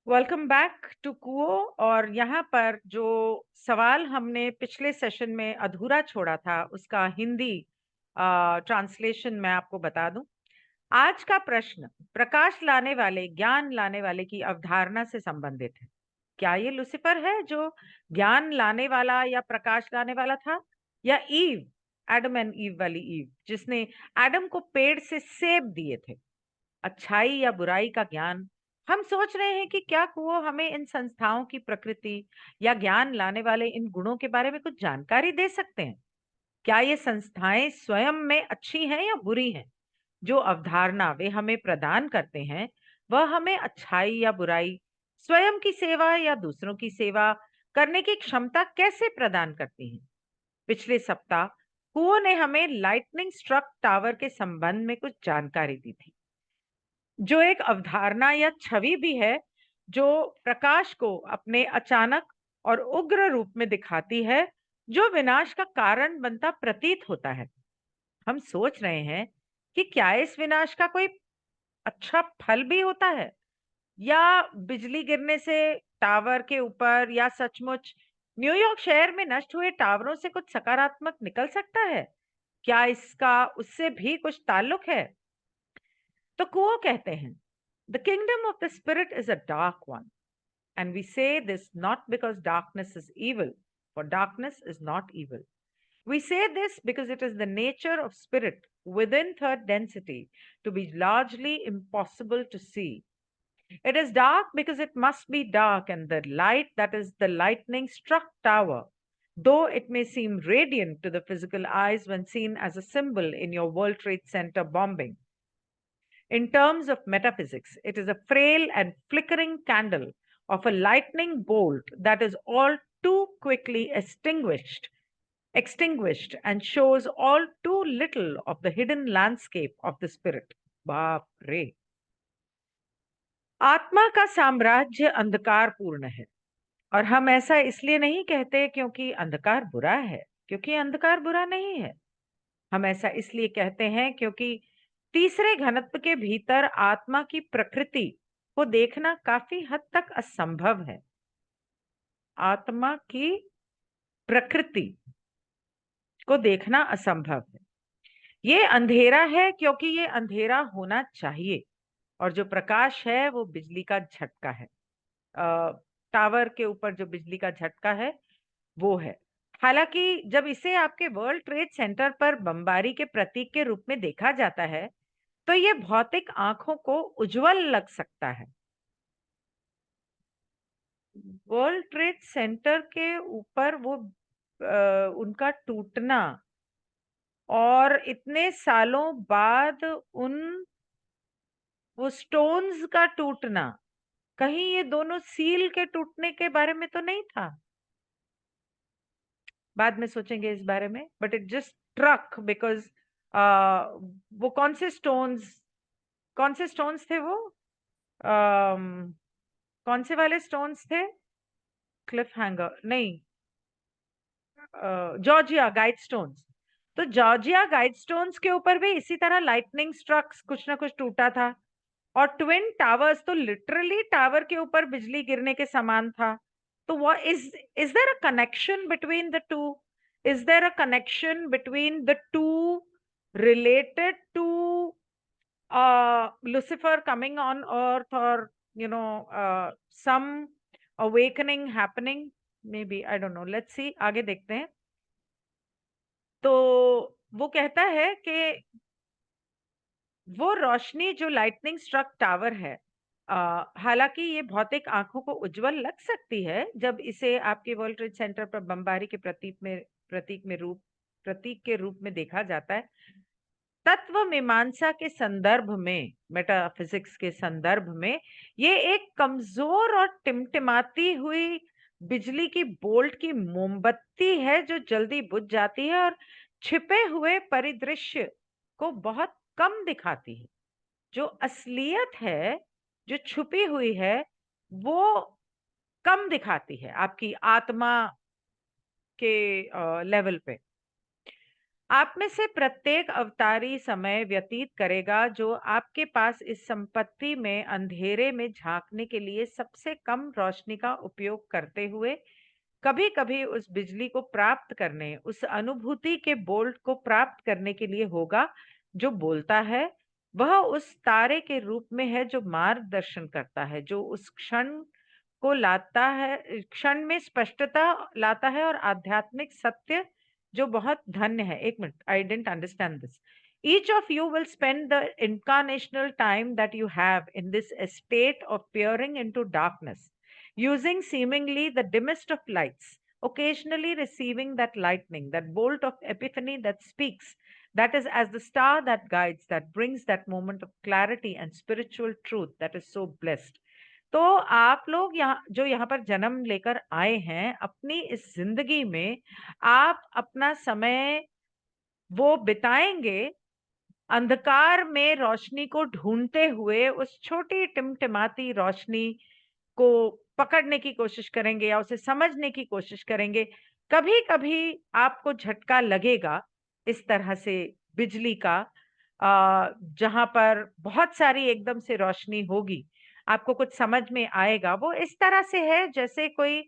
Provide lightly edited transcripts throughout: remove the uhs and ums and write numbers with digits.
Welcome back to quo. और यहाँ पर जो सवाल हमने पिछले सेशन में अधूरा छोड़ा था उसका हिंदी ट्रांसलेशन मैं आपको बता दूं। आज का प्रश्न प्रकाश लाने वाले, ज्ञान लाने वाले की अवधारणा से संबंधित है। क्या ये लुसिफर है जो ज्ञान लाने वाला या प्रकाश लाने वाला था, या ईव, एडम एंड ईव वाली ईव जिसने एडम को पेड़ से सेब दिए थे, अच्छाई या बुराई का ज्ञान? हम सोच रहे हैं कि क्या कुओ हमें इन संस्थाओं की प्रकृति या ज्ञान लाने वाले इन गुणों के बारे में कुछ जानकारी दे सकते हैं। क्या ये संस्थाएं स्वयं में अच्छी हैं या बुरी हैं? जो अवधारणा वे हमें प्रदान करते हैं वह हमें अच्छाई या बुराई, स्वयं की सेवा या दूसरों की सेवा करने की क्षमता कैसे प्रदान करती हैं? पिछले सप्ताह कुओ ने हमें लाइटनिंग स्ट्रक टावर के संबंध में कुछ जानकारी दी थी, जो एक अवधारणा या छवि भी है जो प्रकाश को अपने अचानक और उग्र रूप में दिखाती है, जो विनाश का कारण बनता प्रतीत होता है। हम सोच रहे हैं कि क्या इस विनाश का कोई अच्छा फल भी होता है, या बिजली गिरने से टावर के ऊपर, या सचमुच न्यूयॉर्क शहर में नष्ट हुए टावरों से कुछ सकारात्मक निकल सकता है? क्या इसका उससे भी कुछ ताल्लुक है? तो कुओ कहते हैं, the kingdom of the spirit is a dark one, and we say this not because darkness is evil, for darkness is not evil. We say this because it is the nature of spirit within third density to be largely impossible to see. It is dark because it must be dark, and the light that is the lightning struck tower, though it may seem radiant to the physical eyes when seen as a symbol in your World Trade Center bombing. In terms of metaphysics, it is a frail and flickering candle of a lightning bolt that is all too quickly extinguished and shows all too little of the hidden landscape of the spirit. बाप रे! आत्मा का साम्राज्य अंधकारपूर्ण है, और हम ऐसा इसलिए नहीं कहते क्योंकि अंधकार बुरा है, क्योंकि अंधकार बुरा नहीं है। हम ऐसा इसलिए कहते हैं क्योंकि तीसरे घनत्व के भीतर आत्मा की प्रकृति को देखना काफी हद तक असंभव है। आत्मा की प्रकृति को देखना असंभव है। ये अंधेरा है क्योंकि ये अंधेरा होना चाहिए, और जो प्रकाश है वो बिजली का झटका है। टावर के ऊपर जो बिजली का झटका है वो है। हालांकि जब इसे आपके वर्ल्ड ट्रेड सेंटर पर बमबारी के प्रतीक के रूप में देखा जाता है तो ये भौतिक आंखों को उज्जवल लग सकता है। वर्ल्ड ट्रेड सेंटर के ऊपर वो उनका टूटना, और इतने सालों बाद उन वो स्टोन्स का टूटना, कहीं ये दोनों सील के टूटने के बारे में तो नहीं था? बाद में सोचेंगे इस बारे में, but it just truck because वो कौन से स्टोन्स थे वो? अम, कौन से वाले स्टोन्स थे? क्लिफ हैंगर नहीं, जॉर्जिया गाइड स्टोन्स। तो जॉर्जिया गाइड स्टोन्स के ऊपर भी इसी तरह लाइटनिंग स्ट्रक्स कुछ ना कुछ टूटा था। और ट्विन टावर्स तो लिटरली टावर के ऊपर बिजली गिरने के समान था। तो वो is there a connection between the two? Is there a connection between the two related to Lucifer coming on earth, or some awakening happening? Maybe, I don't know, let's see, आगे देखते हैं। तो वो कहता है कि वो रोशनी जो लाइटनिंग स्ट्रक टावर है, हालांकि ये भौतिक आंखों को उज्जवल लग सकती है जब इसे आपके वर्ल्ड ट्रेड सेंटर पर बमबारी के प्रतीक के रूप में देखा जाता है। तत्व मीमांसा के संदर्भ में, मेटाफिजिक्स के संदर्भ में, ये एक कमजोर और टिमटिमाती हुई बिजली की बोल्ट की मोमबत्ती है जो जल्दी बुझ जाती है और छिपे हुए परिदृश्य को बहुत कम दिखाती है। जो असलियत है, जो छुपी हुई है, वो कम दिखाती है आपकी आत्मा के लेवल पे। आप में से प्रत्येक अवतारी समय व्यतीत करेगा जो आपके पास इस संपत्ति में अंधेरे में झांकने के लिए सबसे कम रोशनी का उपयोग करते हुए कभी-कभी उस बिजली को प्राप्त करने, उस अनुभूति के बोल्ट को प्राप्त करने के लिए होगा जो बोलता है। वह उस तारे के रूप में है जो मार्गदर्शन करता है, जो उस क्षण को लाता है, क्षण में स्पष्टता लाता है और आध्यात्मिक सत्य जो बहुत धन्य है। एक minute, I didn't understand this. Each of you will spend the incarnational time that you have in this state of peering into darkness, using seemingly the dimmest of lights, occasionally receiving that lightning, that bolt of epiphany that speaks, that is as the star that guides, that brings that moment of clarity and spiritual truth that is so blessed. तो आप लोग यहाँ पर जन्म लेकर आए हैं, अपनी इस जिंदगी में आप अपना समय वो बिताएंगे अंधकार में रोशनी को ढूंढते हुए, उस छोटी टिमटिमाती रोशनी को पकड़ने की कोशिश करेंगे या उसे समझने की कोशिश करेंगे। कभी-कभी आपको झटका लगेगा इस तरह से बिजली का, जहाँ पर बहुत सारी एकदम से रोशनी होगी, आपको कुछ समझ में आएगा। वो इस तरह से है जैसे कोई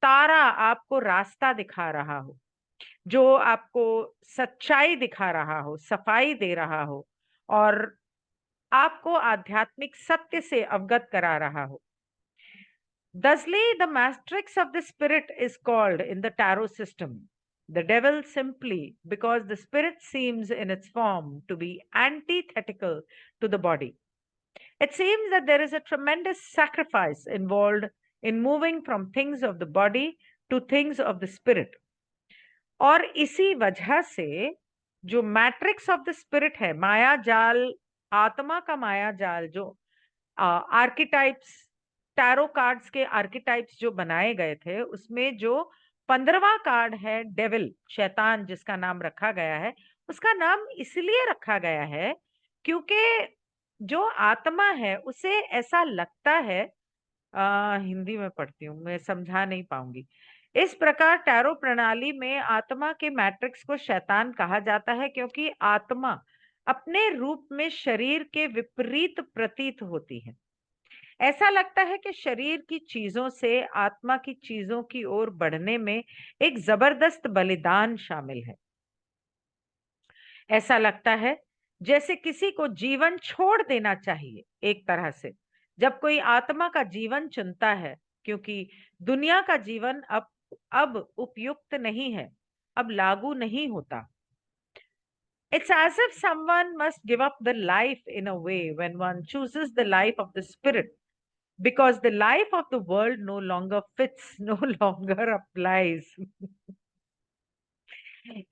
तारा आपको रास्ता दिखा रहा हो, जो आपको सच्चाई दिखा रहा हो, सफाई दे रहा हो और आपको आध्यात्मिक सत्य से अवगत करा रहा हो। Thusly, the matrix of the spirit is called in the tarot system the devil simply because the spirit seems in its form to be antithetical to the body. It seems that there is a tremendous sacrifice involved in moving from things of the body to things of the spirit. और इसी वजह से जो matrix of the spirit है, माया जाल, आत्मा का माया जाल, जो आर्किटाइप्स, टैरो कार्ड्स के आर्किटाइप्स जो बनाए गए थे, उसमें जो 15वां कार्ड है डेविल, शैतान जिसका नाम रखा गया है, उसका नाम इसलिए रखा गया है क्योंकि जो आत्मा है उसे ऐसा लगता है, हिंदी में पढ़ती हूँ, मैं समझा नहीं पाऊंगी। इस प्रकार टैरो प्रणाली में आत्मा के मैट्रिक्स को शैतान कहा जाता है क्योंकि आत्मा अपने रूप में शरीर के विपरीत प्रतीत होती है। ऐसा लगता है कि शरीर की चीजों से आत्मा की चीजों की ओर बढ़ने में एक जबरदस्त बलिदान शामिल है। ऐसा लगता है जैसे किसी को जीवन छोड़ देना चाहिए एक तरह से, जब कोई आत्मा का जीवन चुनता है, क्योंकि दुनिया का जीवन अब उपयुक्त नहीं है, अब लागू नहीं होता। It's as if someone must give up the life in a way when one chooses the life of the spirit, because the life of the world no longer fits, no longer applies.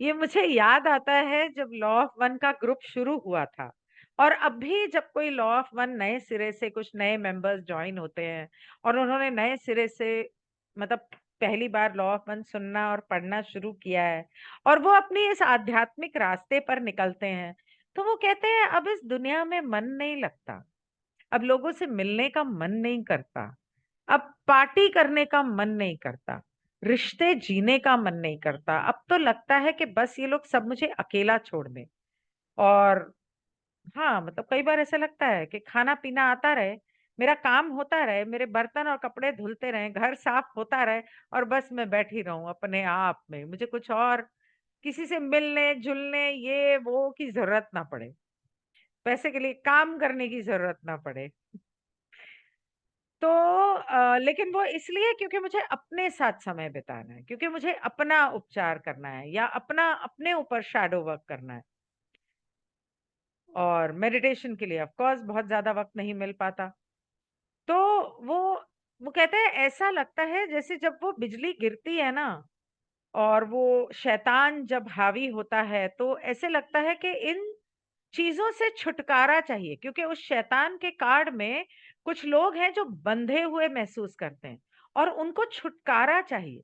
ये मुझे याद आता है जब law of one का group शुरू हुआ था, और अब भी जब कोई लॉ ऑफ वन नए सिरे से कुछ नए मेंबर्स ज्वाइन होते हैं और उन्होंने नए सिरे से, मतलब पहली बार लॉ ऑफ वन सुनना और पढ़ना शुरू किया है और वो अपनी इस आध्यात्मिक रास्ते पर निकलते हैं, तो वो कहते हैं अब इस दुनिया में मन नहीं लगता, अब लोगों से मिलने का मन नहीं करता, अब पार्टी करने का मन नहीं करता, रिश्ते जीने का मन नहीं करता, अब तो लगता है कि बस ये लोग सब मुझे अकेला छोड़ दें। और हाँ, मतलब कई बार ऐसा लगता है कि खाना पीना आता रहे, मेरा काम होता रहे, मेरे बर्तन और कपड़े धुलते रहें, घर साफ होता रहे और बस मैं बैठी रहूं अपने आप में, मुझे कुछ और किसी से मिलने जुलने ये वो की जरूरत ना पड़े, पैसे के लिए काम करने की जरूरत ना पड़े। तो लेकिन वो इसलिए क्योंकि मुझे अपने साथ समय बिताना है, क्योंकि मुझे अपना उपचार करना है या अपने ऊपर शैडो वर्क करना है, और मेडिटेशन के लिए ऑफ कोर्स बहुत ज्यादा वक्त नहीं मिल पाता। तो वो वो कहते हैं ऐसा लगता है जैसे जब वो बिजली गिरती है ना और वो शैतान जब हावी होता है, तो ऐसे लगता है कि इन चीजों से छुटकारा चाहिए, क्योंकि उस शैतान के कार्ड में कुछ लोग हैं जो बंधे हुए महसूस करते हैं और उनको छुटकारा चाहिए।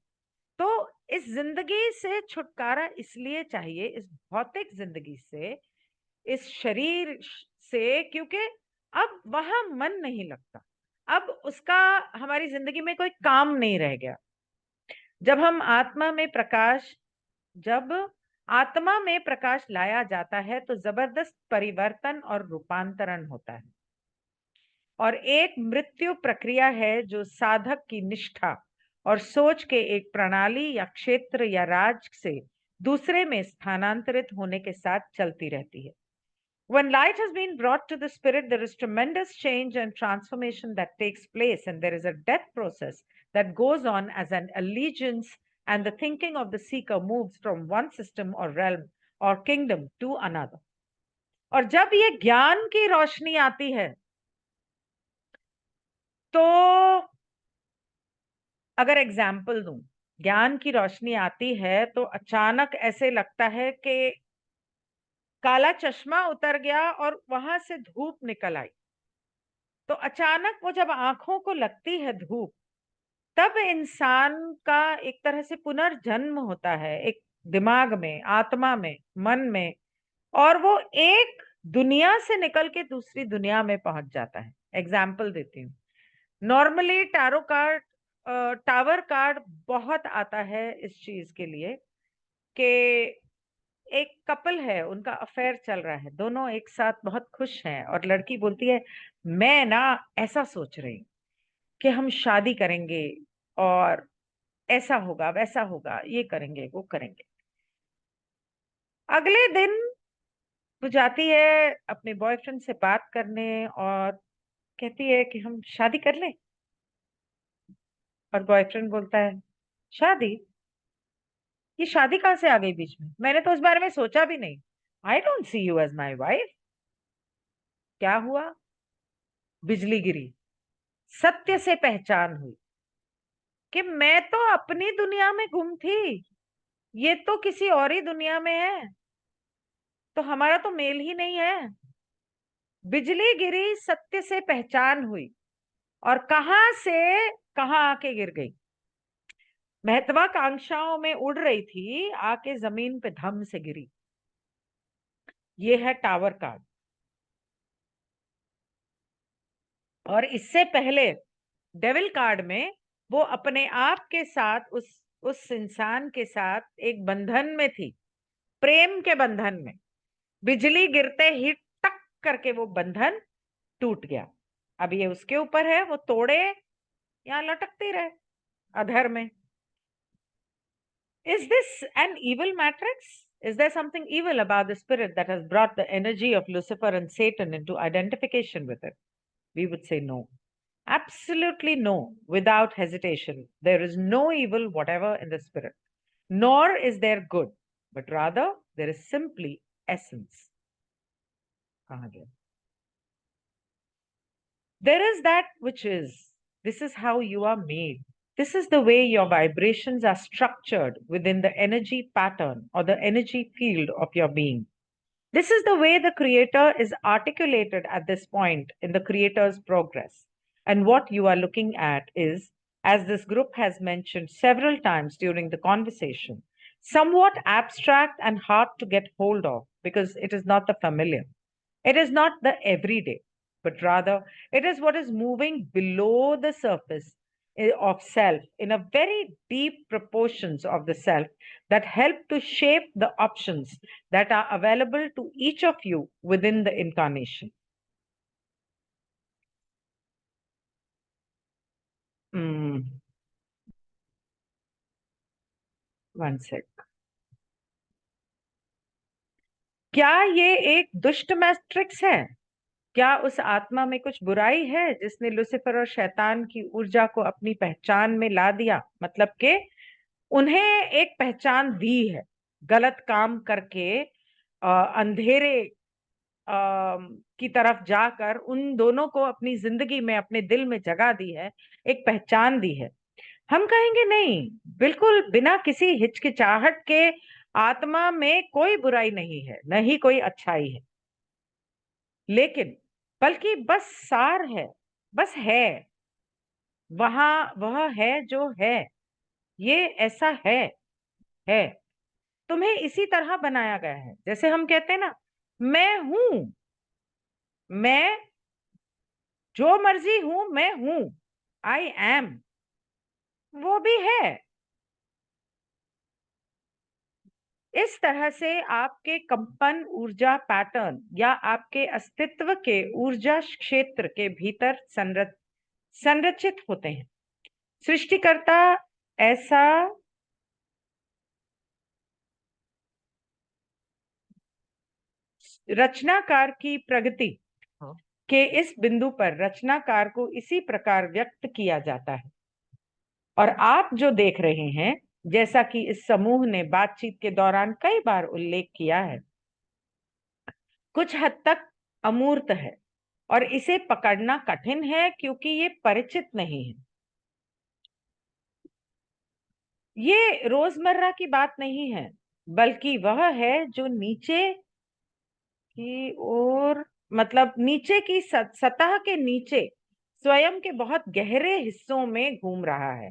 तो इस जिंदगी से छुटकारा इसलिए चाहिए, इस भौतिक जिंदगी से, इस शरीर से, क्योंकि अब वहां मन नहीं लगता, अब उसका हमारी जिंदगी में कोई काम नहीं रह गया। जब हम आत्मा में प्रकाश, जब आत्मा में प्रकाश लाया जाता है तो जबरदस्त परिवर्तन और रूपांतरण होता है, और एक मृत्यु प्रक्रिया है जो साधक की निष्ठा और सोच के एक प्रणाली या क्षेत्र या राज्य से दूसरे में स्थानांतरित होने के साथ चलती रहती है. When light has been brought to the spirit, there is tremendous change and transformation that takes place, and there is a death process that goes on as an allegiance, and the thinking of the seeker moves from one system or realm or kingdom to another. और जब ये ज्ञान की रोशनी आती है, तो अगर example दूं, ज्ञान की रोशनी आती है तो अचानक ऐसे लगता है कि काला चश्मा उतर गया और वहां से धूप निकल आई. तो अचानक वो जब आंखों को लगती है धूप, तब इंसान का एक तरह से पुनर्जन्म होता है, एक दिमाग में, आत्मा में, मन में, और वो एक दुनिया से निकल के दूसरी दुनिया में पहुंच जाता है. एग्जाम्पल देती हूँ. Normally tarot card, tower card बहुत आता है इस चीज के लिए कि एक कपल है, उनका अफेयर चल रहा है, दोनों एक साथ बहुत खुश हैं, और लड़की बोलती है मैं ना ऐसा सोच रही हूँ कि हम शादी करेंगे, और ऐसा होगा वैसा होगा, ये करेंगे वो करेंगे. अगले दिन वो जाती है अपने बॉयफ्रेंड से बात करने और कहती है कि हम शादी कर लें. और बॉयफ्रेंड बोलता है शादी? ये शादी कहाँ से आ गई बीच में, मैंने तो उस बारे में सोचा भी नहीं. I don't see you as my wife. क्या हुआ? बिजली गिरी, सत्य से पहचान हुई कि मैं तो अपनी दुनिया में गुम थी, ये तो किसी और ही दुनिया में है, तो हमारा तो मेल ही नहीं है. बिजली गिरी, सत्य से पहचान हुई, और कहां से कहां आके गिर गई. महत्वाकांक्षाओं में उड़ रही थी, आके जमीन पे धम से गिरी. ये है टावर कार्ड. और इससे पहले डेविल कार्ड में वो अपने आप के साथ, उस इंसान के साथ एक बंधन में थी, प्रेम के बंधन में. बिजली गिरते ही टक करके वो बंधन टूट गया. अब ये उसके ऊपर है, वो तोड़े या लटकती रहे अधर में. Is this an evil matrix? Is there something evil about the spirit that has brought the energy of Lucifer and Satan into identification with it? We would say no. Absolutely no, without hesitation. There is no evil whatever in the spirit, nor is there good, but rather there is simply essence. कहाँ गया? There is that which is. This is how you are made. This is the way your vibrations are structured within the energy pattern or the energy field of your being. This is the way the creator is articulated at this point in the creator's progress. And what you are looking at is, as this group has mentioned several times during the conversation, somewhat abstract and hard to get hold of because it is not the familiar. It is not the everyday, but rather it is what is moving below the surface of self in a very deep proportions of the self that help to shape the options that are available to each of you within the incarnation. Mm, one sec. क्या ये एक दुष्ट matrix है? क्या उस आत्मा में कुछ बुराई है जिसने लुसिफर और शैतान की ऊर्जा को अपनी पहचान में ला दिया? मतलब के उन्हें एक पहचान दी है, गलत काम करके अंधेरे की तरफ जाकर उन दोनों को अपनी जिंदगी में, अपने दिल में जगह दी है, एक पहचान दी है. हम कहेंगे नहीं, बिल्कुल बिना किसी हिचकिचाहट के, आत्मा में कोई बुराई नहीं है, न ही कोई अच्छाई है, लेकिन बल्कि बस सार है, बस है. वहां वह है जो है, ये ऐसा है. तुम्हें इसी तरह बनाया गया है. जैसे हम कहते हैं ना, मैं हूं, मैं जो मर्जी हूं, मैं हूं, आई एम, वो भी है. इस तरह से आपके कंपन ऊर्जा पैटर्न या आपके अस्तित्व के ऊर्जा क्षेत्र के भीतर संरचित होते हैं। सृष्टिकर्ता ऐसा रचनाकार की प्रगति के इस बिंदु पर रचनाकार को इसी प्रकार व्यक्त किया जाता है। और आप जो देख रहे हैं, जैसा कि इस समूह ने बातचीत के दौरान कई बार उल्लेख किया है, कुछ हद तक अमूर्त है और इसे पकड़ना कठिन है क्योंकि ये परिचित नहीं है। ये रोजमर्रा की बात नहीं है, बल्कि वह है जो नीचे की ओर, मतलब नीचे की सतह के नीचे स्वयं के बहुत गहरे हिस्सों में घूम रहा है,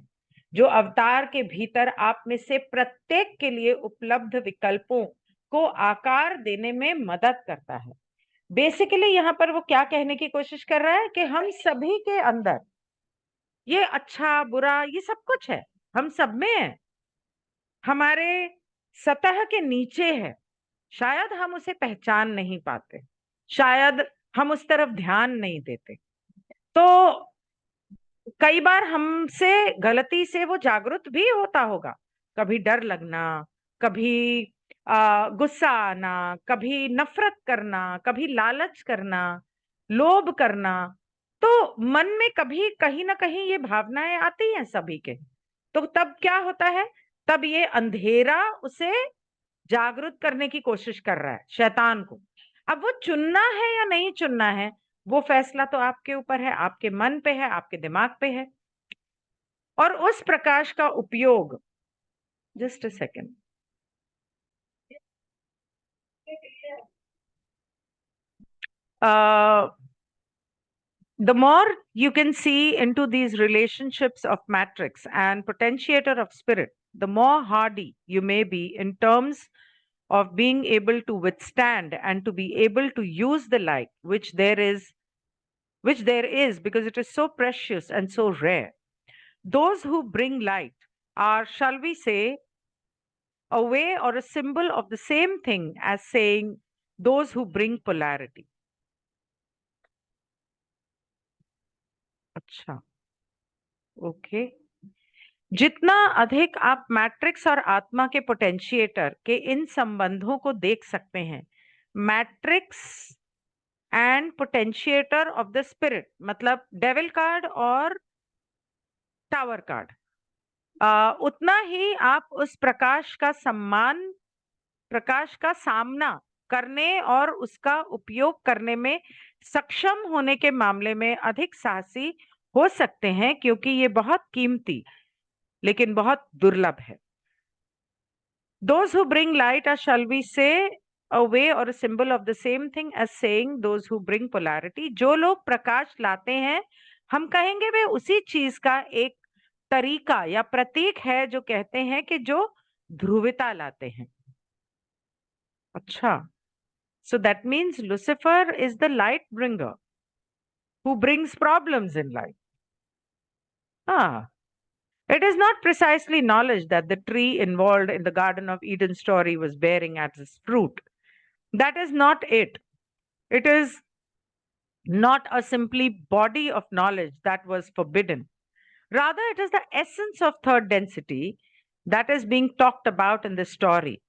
जो अवतार के भीतर आप में से प्रत्येक के लिए उपलब्ध विकल्पों को आकार देने में मदद करता है। बेसिकली यहाँ पर वो क्या कहने की कोशिश कर रहा है कि हम सभी के अंदर ये अच्छा बुरा ये सब कुछ है, हम सब में है, हमारे सतह के नीचे है। शायद हम उसे पहचान नहीं पाते, शायद हम उस तरफ ध्यान नहीं देते। तो कई बार हमसे गलती से वो जागृत भी होता होगा। कभी डर लगना, कभी गुस्सा आना, कभी नफरत करना, कभी लालच करना, लोभ करना। तो मन में कभी कहीं ना कहीं ये भावनाएं आती हैं सभी के। तो तब क्या होता है, तब ये अंधेरा उसे जागृत करने की कोशिश कर रहा है, शैतान को। अब वो चुनना है या नहीं चुनना है, वो फैसला तो आपके ऊपर है, आपके मन पे है, आपके दिमाग पे है। और उस प्रकाश का उपयोग, just a second, the more you can see into these relationships of matrix and potentiator of spirit, the more hardy you may be in terms of being able to withstand and to be able to use the light which there is because it is so precious and so rare. Those who bring light are, shall we say, a way or a symbol of the same thing as saying those who bring polarity. अच्छा, okay. जितना अधिक आप matrix और आत्मा के पोटेंशिएटर के इन संबंधों को देख सकते हैं, matrix and potentiator of the spirit, मतलब डेविल कार्ड और टावर कार्ड, उतना ही आप उस प्रकाश का सामना करने और उसका उपयोग करने में सक्षम होने के मामले में अधिक साहसी हो सकते हैं, क्योंकि ये बहुत कीमती लेकिन बहुत दुर्लभ है। Those who bring light are, shall we say, a way or a symbol of the same thing as saying those who bring polarity. जो लोग प्रकाश लाते हैं, हम कहेंगे वे उसी चीज का एक तरीका या प्रतीक है जो कहते हैं कि जो ध्रुवता लाते हैं। अच्छा, so that means Lucifer is the light bringer who brings problems in life. Ah, it is not precisely knowledge that the tree involved in the Garden of Eden story was bearing as its fruit. That is not it. It is not a simply body of knowledge that was forbidden. Rather, it is the essence of third density that is being talked about in this story.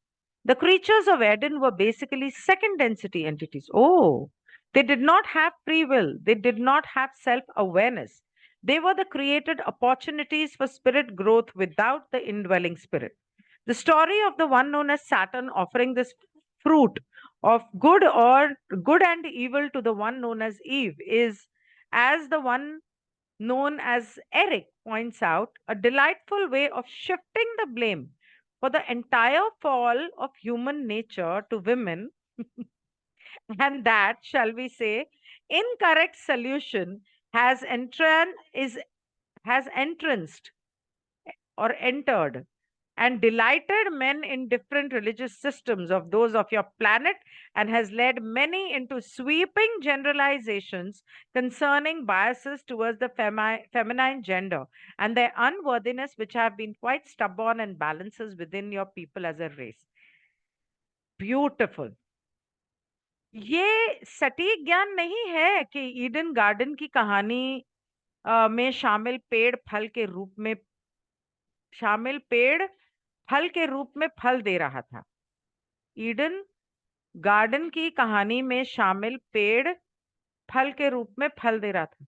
The creatures of Eden were basically second density entities. Oh, they did not have free will, they did not have self awareness. They were the created opportunities for spirit growth without the indwelling spirit. The story of the one known as Saturn offering this fruit of good and evil to the one known as Eve is, as the one known as Eric points out, a delightful way of shifting the blame for the entire fall of human nature to women. And that, shall we say, incorrect solution has entranced or entered and delighted men in different religious systems of those of your planet, and has led many into sweeping generalizations concerning biases towards the feminine gender and their unworthiness, which have been quite stubborn and balances within your people as a race. Beautiful. ये सटीक ज्ञान नहीं है कि Eden garden की कहानी में शामिल पेड़ फल के रूप में फल दे रहा था। ईडन गार्डन की कहानी में शामिल पेड़ फल के रूप में फल दे रहा था।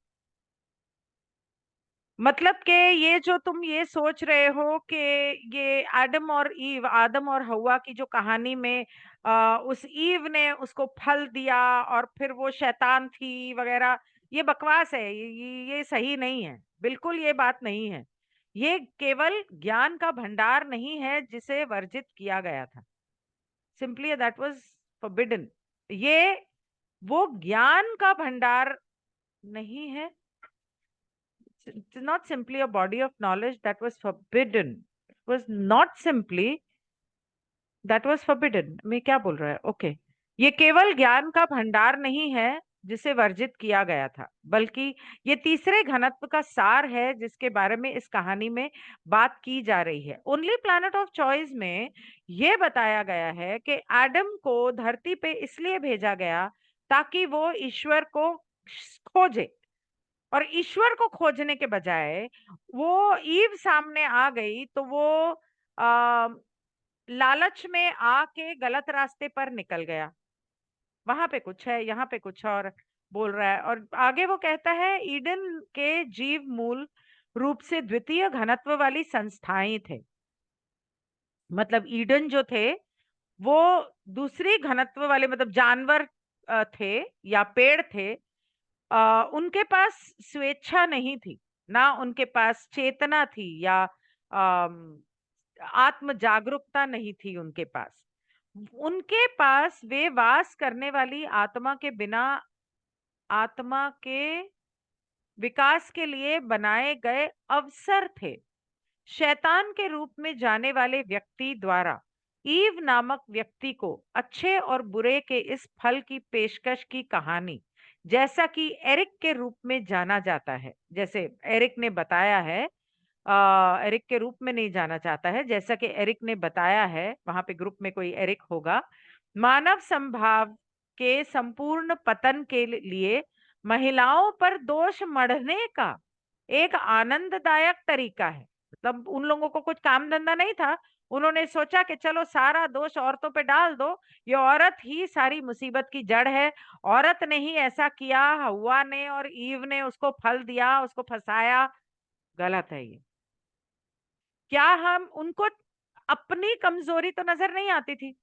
मतलब कि ये जो तुम ये सोच रहे हो कि ये आदम और हवा की जो कहानी में उस ईव ने उसको फल दिया और फिर वो शैतान थी वगैरह, ये बकवास है। ये सही नहीं है, बिल्कुल ये बात नहीं है। ये केवल ज्ञान का भंडार नहीं है जिसे वर्जित किया गया था। Simply that was forbidden. ये वो ज्ञान का भंडार नहीं है। It's not simply a body of knowledge that was forbidden. It was not simply that was forbidden. मैं क्या बोल रहा है? ओके ये केवल ज्ञान का भंडार नहीं है जिसे वर्जित किया गया था, बल्कि ये तीसरे घनत्व का सार है जिसके बारे में इस कहानी में बात की जा रही है। ओनली प्लैनेट ऑफ चॉइस में यह बताया गया है कि एडम को धरती पे इसलिए भेजा गया ताकि वो ईश्वर को खोजे, और ईश्वर को खोजने के बजाय वो ईव सामने आ गई तो वो आ, लालच में आके गलत रास्ते पर निकल गया। वहां पे कुछ है, यहाँ पे कुछ और बोल रहा है। और आगे वो कहता है ईडन के जीव मूल रूप से द्वितीय घनत्व वाली संस्थाएं थे। मतलब ईडन जो थे वो दूसरी घनत्व वाले, मतलब जानवर थे या पेड़ थे। उनके पास स्वेच्छा नहीं थी, ना उनके पास चेतना थी या अम, आत्म जागरूकता नहीं थी उनके पास। उनके पास वे वास करने वाली आत्मा के बिना आत्मा के विकास के लिए बनाए गए अवसर थे। शैतान के रूप में जाने वाले व्यक्ति द्वारा ईव नामक व्यक्ति को अच्छे और बुरे के इस फल की पेशकश की कहानी, जैसा कि एरिक के रूप में जाना जाता है, जैसे एरिक ने बताया है, एरिक के रूप में नहीं जाना चाहता है, जैसा कि एरिक ने बताया है, वहां पे ग्रुप में कोई एरिक होगा। मानव संभाव के संपूर्ण पतन के लिए महिलाओं पर दोष मढ़ने का एक आनंददायक तरीका है। मतलब उन लोगों को कुछ काम धंधा नहीं था, उन्होंने सोचा कि चलो सारा दोष औरतों पे डाल दो, ये औरत ही सारी मुसीबत की जड़ है, औरत ने ही ऐसा किया, हवा ने और ईव ने उसको फल दिया, उसको फंसाया। गलत है ये। क्या हम उनको अपनी कमजोरी तो नजर नहीं आती थी?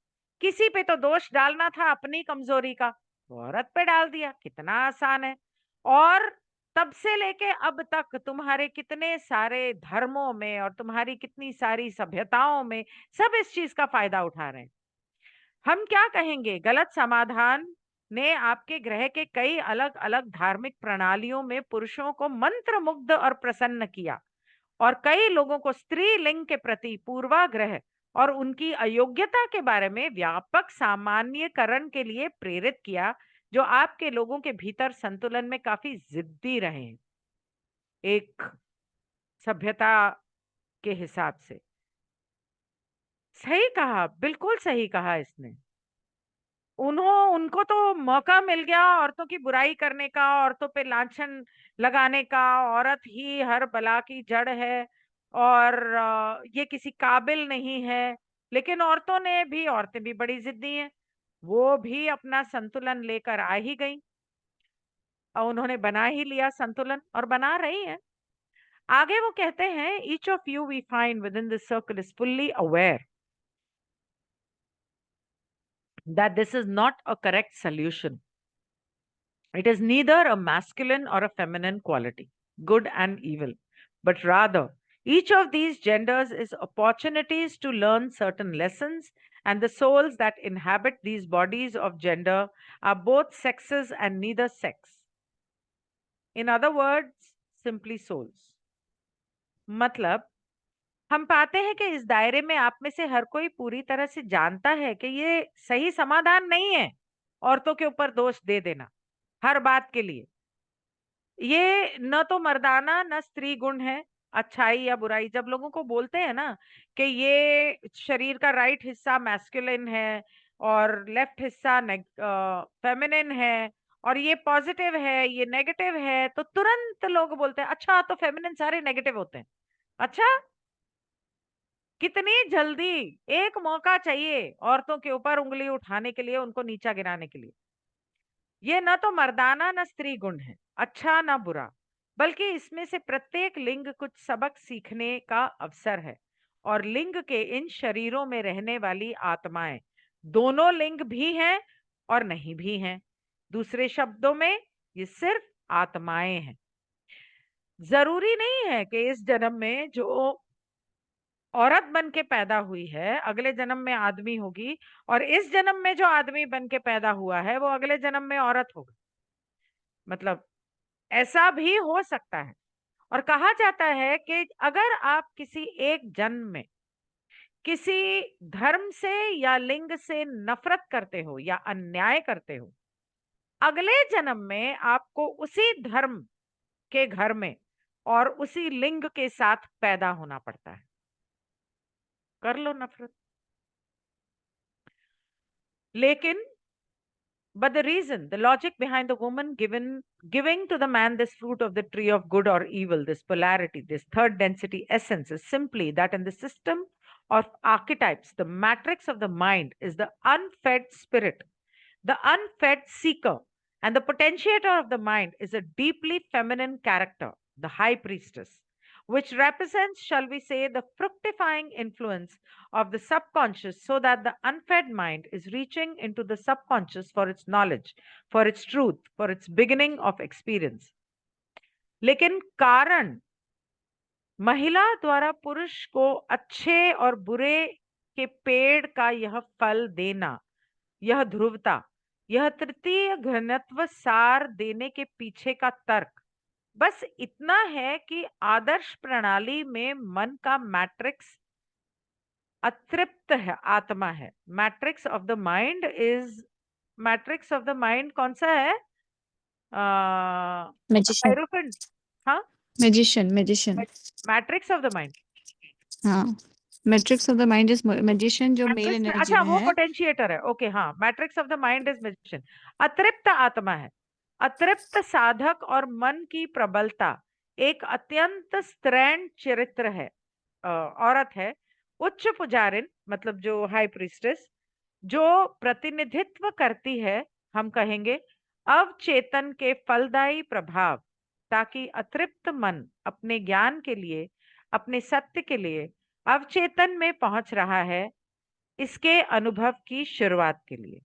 किसी पे तो दोष डालना था अपनी कमजोरी का, तो औरत पे डाल दिया, कितना आसान है। और तब से लेके अब तक तुम्हारे कितने सारे धर्मों में और तुम्हारी कितनी सारी सभ्यताओं में सब इस चीज का फायदा उठा रहे हैं। हम क्या कहेंगे, गलत समाधान ने आपके ग्रह के कई अलग अलग धार्मिक प्रणालियों में पुरुषों को मंत्र मुग्ध और प्रसन्न किया, और कई लोगों को स्त्री लिंग के प्रति पूर्वाग्रह और उनकी अयोग्यता के बारे में व्यापक सामान्यकरण के लिए प्रेरित किया, जो आपके लोगों के भीतर संतुलन में काफी जिद्दी रहे हैं एक सभ्यता के हिसाब से। सही कहा, बिल्कुल सही कहा इसने। उनको तो मौका मिल गया औरतों की बुराई करने का, औरतों पे लांछन लगाने का, औरत ही हर बला की जड़ है और ये किसी काबिल नहीं है। लेकिन औरतें भी बड़ी जिद्दी हैं, वो भी अपना संतुलन लेकर आ ही गई और उन्होंने बना ही लिया संतुलन और बना रही हैं। आगे वो कहते हैं each of you we find within this circle is fully aware that this is not a correct solution. It is neither a masculine or a feminine quality, good and evil, but rather each of these genders is opportunities to learn certain lessons, and the souls that inhabit these bodies of gender are both sexes and neither sex. In other words, simply souls. मतलब हम पाते हैं कि इस दायरे में आप में से हर कोई पूरी तरह से जानता है कि ये सही समाधान नहीं है औरतों के ऊपर दोष दे देना हर बात के लिए। ये न तो मर्दाना न स्त्री गुण है, अच्छाई या बुराई। जब लोगों को बोलते हैं ना कि ये शरीर का राइट हिस्सा मैस्कुलिन है, और लेफ्ट हिस्सा फेमिनिन है, और ये पॉजिटिव है ये नेगेटिव है, तो तुरंत लोग बोलते हैं अच्छा तो फेमिनिन सारे नेगेटिव होते हैं। अच्छा, कितनी जल्दी एक मौका चाहिए औरतों के ऊपर उंगली उठाने के लिए, उनको नीचा गिराने के लिए। ये न तो मर्दाना न स्त्री गुण है, अच्छा ना बुरा, बल्कि इसमें से प्रत्येक लिंग कुछ सबक सीखने का अवसर है। और लिंग के इन शरीरों में रहने वाली आत्माएं दोनों लिंग भी हैं और नहीं भी हैं। दूसरे शब्दों में ये सिर्फ आत्माएं हैं। जरूरी नहीं है कि इस जन्म में जो औरत बन के पैदा हुई है अगले जन्म में आदमी होगी, और इस जन्म में जो आदमी बन के पैदा हुआ है वो अगले जन्म में औरत होगा। मतलब ऐसा भी हो सकता है। और कहा जाता है कि अगर आप किसी एक जन्म में किसी धर्म से या लिंग से नफरत करते हो या अन्याय करते हो, अगले जन्म में आपको उसी धर्म के घर में और उसी लिंग के साथ पैदा होना पड़ता है। कर लो नफरत। लेकिन but the reason, the logic behind the woman giving to the man this fruit of the tree of good or evil, this polarity, this third density essence, is simply that in the system of archetypes, the matrix of the mind is the unfed spirit, the unfed seeker, and the potentiator of the mind is a deeply feminine character, the high priestess, which represents, shall we say, the fructifying influence of the subconscious, so that the unfed mind is reaching into the subconscious for its knowledge, for its truth, for its beginning of experience. लेकिन कारण महिला द्वारा पुरुष को अच्छे और बुरे के पेड़ का यह फल देना, यह ध्रुवता, यह तृतीय घनत्व सार देने के पीछे का तर्क बस इतना है कि आदर्श प्रणाली में मन का मैट्रिक्स अतृप्त है, आत्मा है। Matrix of the mind is, matrix of the mind कौन सा है? मैजिशियन। हायरोफेंट। हाँ, magician. Matrix of the mind. हाँ, matrix of the mind is magician, जो मेल मैट्रिक्स, एनर्जी अच्छा में वो है। पोटेंशिएटर है। ओके, हाँ, matrix of the mind is magician. अतृप्त आत्मा है, अतृप्त साधक और मन की प्रबलता एक अत्यंत स्त्रैण चरित्र है, औरत है, उच्च पुजारिन, मतलब जो हाई प्रीस्टेस, जो प्रतिनिधित्व करती है, हम कहेंगे, अवचेतन के फलदायी प्रभाव, ताकि अतृप्त मन अपने ज्ञान के लिए, अपने सत्य के लिए अवचेतन में पहुंच रहा है, इसके अनुभव की शुरुआत के लिए।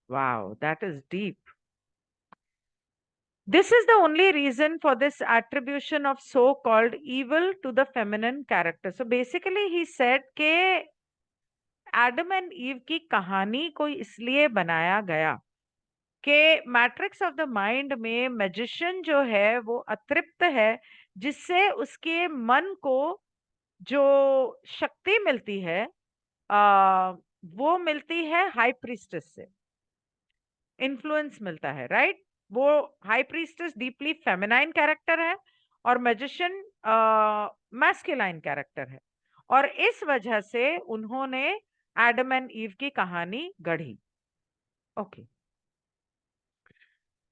Wow, that is deep. This is the only reason for this attribution of so-called evil to the feminine character. So basically he said कि एडम एंड ईव की कहानी को इसलिए बनाया गया कि मैट्रिक्स ऑफ द माइंड में मैजिशियन जो है वो अतृप्त है, जिससे उसके मन को जो शक्ति मिलती है वो मिलती है हाई प्रीस्टेस से, इन्फ्लुएंस मिलता है, राइट? वो high priestess deeply feminine character है और मैजिशियन मैस्कुलाइन कैरेक्टर है, और इस वजह से उन्होंने एडम एंड ईव की कहानी गढ़ी। Okay,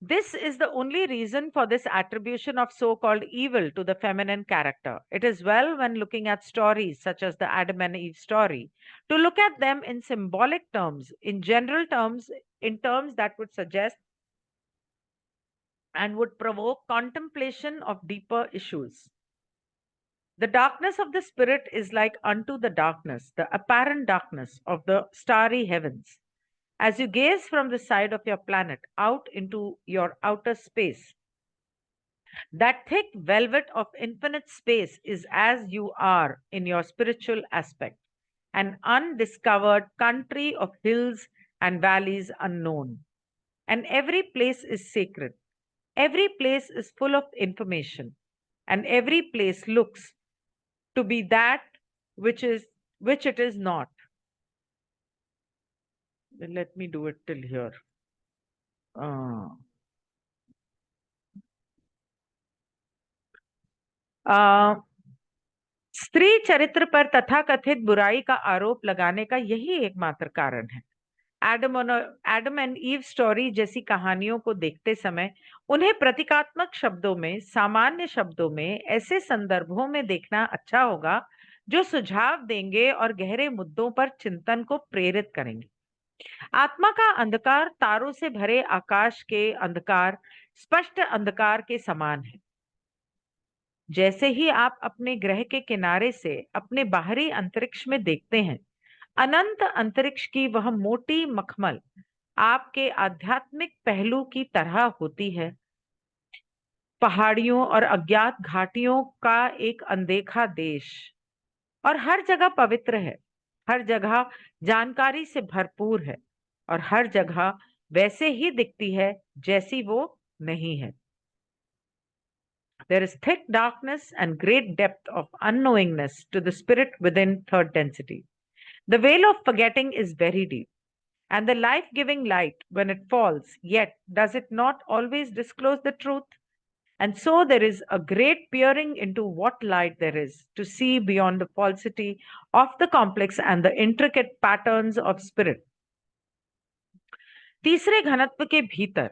this is the only reason for this attribution of so-called evil to the feminine character. It is well, when looking at stories such as the Adam and Eve story, to look at them in symbolic terms, in general terms, in terms that would suggest and would provoke contemplation of deeper issues. The darkness of the spirit is like unto the darkness, the apparent darkness of the starry heavens. As you gaze from the side of your planet out into your outer space, that thick velvet of infinite space is as you are in your spiritual aspect, an undiscovered country of hills and valleys unknown. And every place is sacred, every place is full of information, and every place looks to be that which it is not. Let me do it till here. Uh, uh, स्त्री चरित्र पर तथाकथित बुराई का आरोप लगाने का यही एकमात्र कारण है। एडम एंड ईव स्टोरी जैसी कहानियों को देखते समय उन्हें प्रतीकात्मक शब्दों में, सामान्य शब्दों में, ऐसे संदर्भों में देखना अच्छा होगा जो सुझाव देंगे और गहरे मुद्दों पर चिंतन को प्रेरित करेंगे। आत्मा का अंधकार तारों से भरे आकाश के अंधकार, स्पष्ट अंधकार के समान है। जैसे ही आप अपने ग्रह के किनारे से अपने बाहरी अंतरिक्ष में देखते हैं, अनंत अंतरिक्ष की वह मोटी मखमल आपके आध्यात्मिक पहलू की तरह होती है। पहाड़ियों और अज्ञात घाटियों का एक अनदेखा देश, और हर जगह पवित्र है, हर जगह जानकारी से भरपूर है, और हर जगह वैसे ही दिखती है जैसी वो नहीं है। There is thick darkness and great depth of unknowingness to the spirit within third density. The veil of forgetting is very deep, and the life giving light, when it falls, yet does it not always disclose the truth? And so there is a great peering into what light there is to see beyond the falsity of the complex and the intricate patterns of spirit. तीसरे घनत्व के भीतर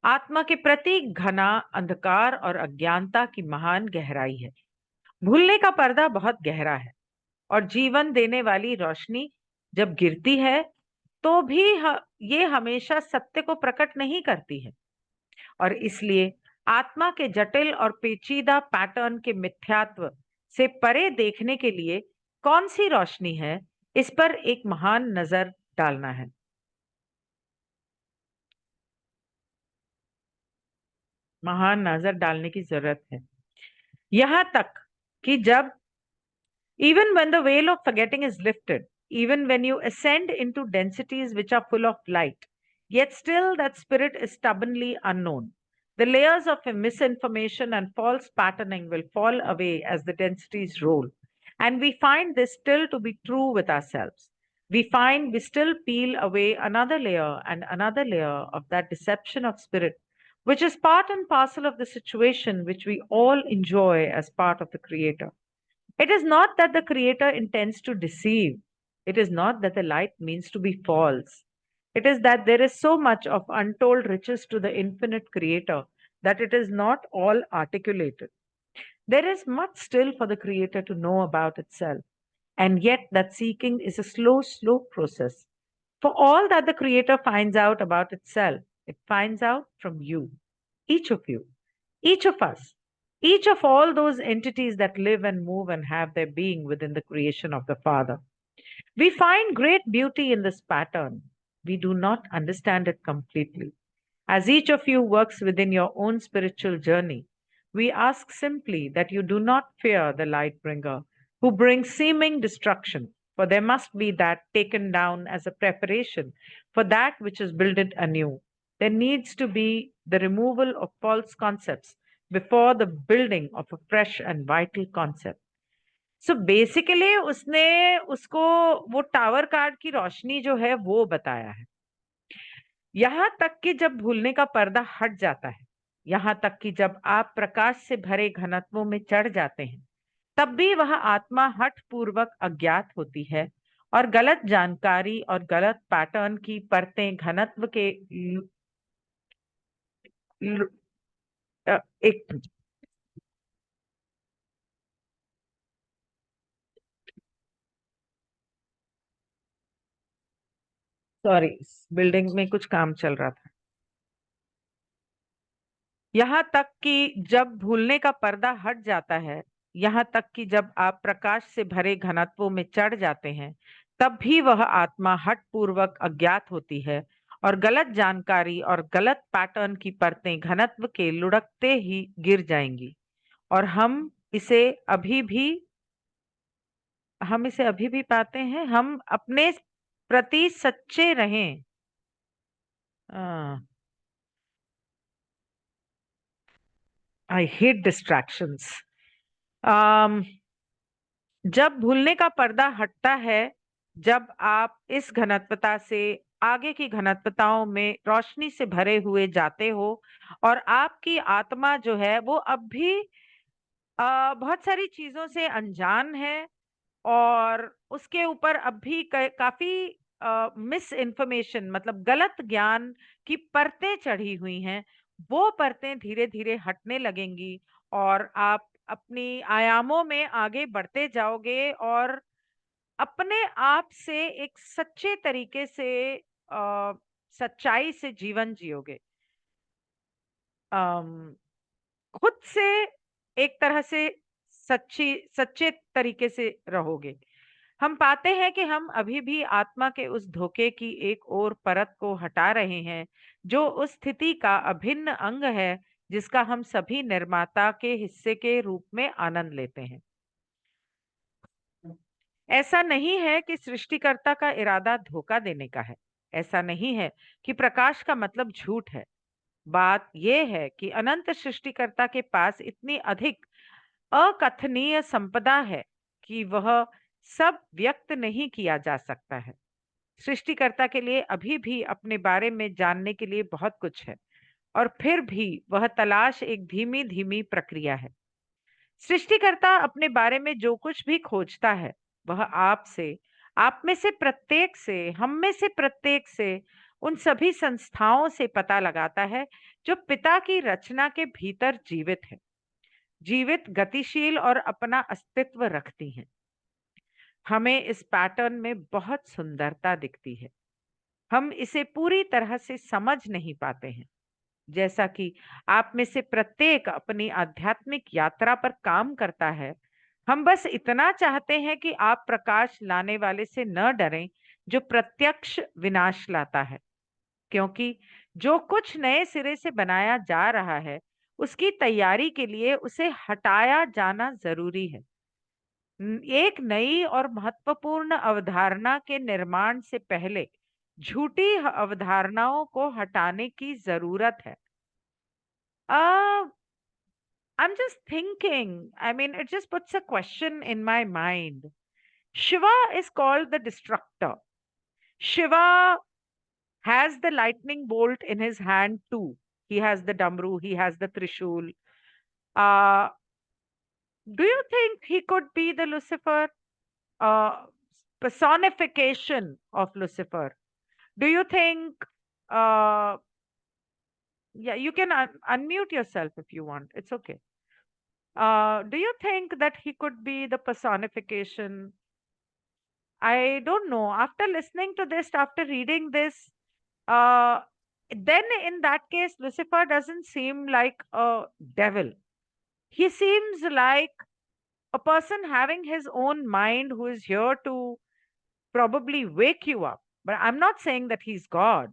आत्मा के प्रति घना अंधकार और अज्ञानता की महान गहराई है। भूलने का पर्दा बहुत गहरा है, और जीवन देने वाली रोशनी जब गिरती है तो भी ये हमेशा सत्य को प्रकट नहीं करती है, और इसलिए आत्मा के जटिल और पेचीदा पैटर्न के मिथ्यात्व से परे देखने के लिए कौन सी रोशनी है, इस पर एक महान नजर डालना है। महान नजर डालने की जरूरत है। यहां तक कि जब even when the veil of forgetting is lifted, even when you ascend into densities which are full of light, yet still that spirit is stubbornly unknown. The layers of misinformation and false patterning will fall away as the densities roll. And we find this still to be true with ourselves. We find we still peel away another layer and another layer of that deception of spirit, which is part and parcel of the situation which we all enjoy as part of the Creator. It is not that the Creator intends to deceive. It is not that the light means to be false. It is that there is so much of untold riches to the infinite Creator that it is not all articulated. There is much still for the Creator to know about itself, and yet that seeking is a slow, slow process. For all that the Creator finds out about itself, it finds out from you, each of you, each of us, each of all those entities that live and move and have their being within the creation of the Father. We find great beauty in this pattern. We do not understand it completely. As each of you works within your own spiritual journey, we ask simply that you do not fear the light bringer who brings seeming destruction, for there must be that taken down as a preparation for that which is builded anew. There needs to be the removal of false concepts before the building of a fresh and vital concept. So basically उसने उसको वो tower card की रोशनी जो है वो बताया है। यहां तक कि जब भूलने का पर्दा हट जाता है, यहां तक कि जब आप प्रकाश से भरे घनत्वों में चढ़ जाते हैं, तब भी वह आत्मा हठ पूर्वक अज्ञात होती है, और गलत जानकारी और गलत पैटर्न की परतें घनत्व के ल, एक सॉरी, बिल्डिंग में कुछ काम चल रहा था। यहाँ तक कि जब भूलने का पर्दा हट जाता है, यहाँ तक कि जब आप प्रकाश से भरे घनत्वों में चढ़ जाते हैं, तब भी वह आत्मा हठ पूर्वक अज्ञात होती है, और गलत जानकारी और गलत पैटर्न की परतें घनत्व के लुढ़कते ही गिर जाएंगी, और इसे अभी भी हम इसे अभी भी पाते हैं। हम अपने प्रति सच्चे रहें। I hate distractions. जब भूलने का पर्दा हटता है, जब आप इस घनत्वता से आगे की घनत्वताओं में रोशनी से भरे हुए जाते हो, और आपकी आत्मा जो है वो अब भी बहुत सारी चीजों से अनजान है और उसके ऊपर अब भी काफी मिस इन्फॉर्मेशन, मतलब गलत ज्ञान की परतें चढ़ी हुई हैं। वो परतें धीरे धीरे हटने लगेंगी और आप अपनी आयामों में आगे बढ़ते जाओगे और अपने आप से एक सच्चे तरीके से सच्चाई से जीवन जियोगे। अम, खुद से एक तरह से सच्चे तरीके से रहोगे। हम पाते हैं कि हम अभी भी आत्मा के उस धोखे की एक और परत को हटा रहे हैं, जो उस स्थिति का अभिन्न अंग है जिसका हम सभी निर्माता के हिस्से के रूप में आनंद लेते हैं। ऐसा नहीं है कि सृष्टिकर्ता का इरादा धोखा देने का है। ऐसा नहीं है कि प्रकाश का मतलब झूठ है। बात यह है कि अनंत सृष्टिकर्ता के पास इतनी अधिक अकथनीय संपदा है कि वह सब व्यक्त नहीं किया जा सकता है। सृष्टिकर्ता के लिए अभी भी अपने बारे में जानने के लिए बहुत कुछ है, और फिर भी वह तलाश एक धीमी धीमी प्रक्रिया है। सृष्टिकर्ता अपने बारे में जो कुछ भी खोजता है, वह आपसे, आप में से प्रत्येक से, हम में से प्रत्येक से, उन सभी संस्थाओं से पता लगाता है जो पिता की रचना के भीतर जीवित है, जीवित, गतिशील और अपना अस्तित्व रखती हैं। हमें इस पैटर्न में बहुत सुंदरता दिखती है। हम इसे पूरी तरह से समझ नहीं पाते हैं। जैसा कि आप में से प्रत्येक अपनी आध्यात्मिक यात्रा पर काम करता है, हम बस इतना चाहते हैं कि आप प्रकाश लाने वाले से न डरें, जो प्रत्यक्ष विनाश लाता है। क्योंकि जो कुछ नए सिरे से बनाया जा रहा है, उसकी तैयारी के लिए उसे हटाया जाना जरूरी है। एक नई और महत्वपूर्ण अवधारणा के निर्माण से पहले झूठी अवधारणाओं को हटाने की जरूरत है। Uh, I'm just thinking, I mean, it just puts a question in my mind. Shiva is called the destructor. Shiva has the lightning bolt in his hand too. He has the Damru, he has the Trishul. Uh, do you think he could be the Lucifer? Uh, Personification of Lucifer. Do you think, uh, yeah, you can unmute yourself if you want. It's okay. Do you think that he could be the personification? I don't know. After listening to this, after reading this, uh, then in that case, Lucifer doesn't seem like a devil. He seems like a person having his own mind who is here to probably wake you up. But I'm not saying that he's God.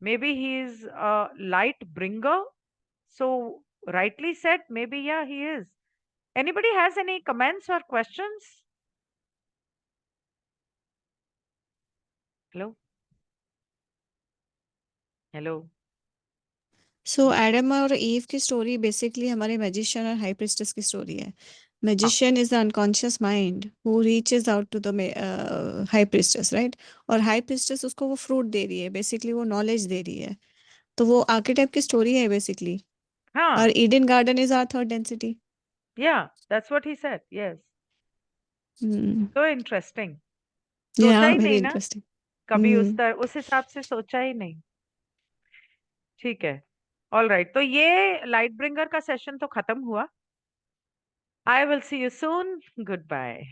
Maybe he's a light bringer. So, rightly said, maybe, yeah, he is. Anybody has any comments or questions? Hello? Hello? So Adam और Eve की story basically हमारे magician और high priestess की story है। हाँ, magician is the unconscious mind who reaches out to the high priestess, right? और high priestess उसको वो फ्रूट दे रही है, बेसिकली वो नॉलेज दे रही है। तो वो आर्केटाइप की स्टोरी है बेसिकली। और हाँ, Eden garden is our third density. yeah, that's what he said. Yes. So interesting. या सोचा ही वेरी नहीं ना, इंटरेस्टिंग। कभी उस हिसाब से सोचा ही नहीं। ठीक है। ऑल राइट, तो ये लाइट ब्रिंगर का सेशन तो खत्म हुआ। I will see you soon. Good bye.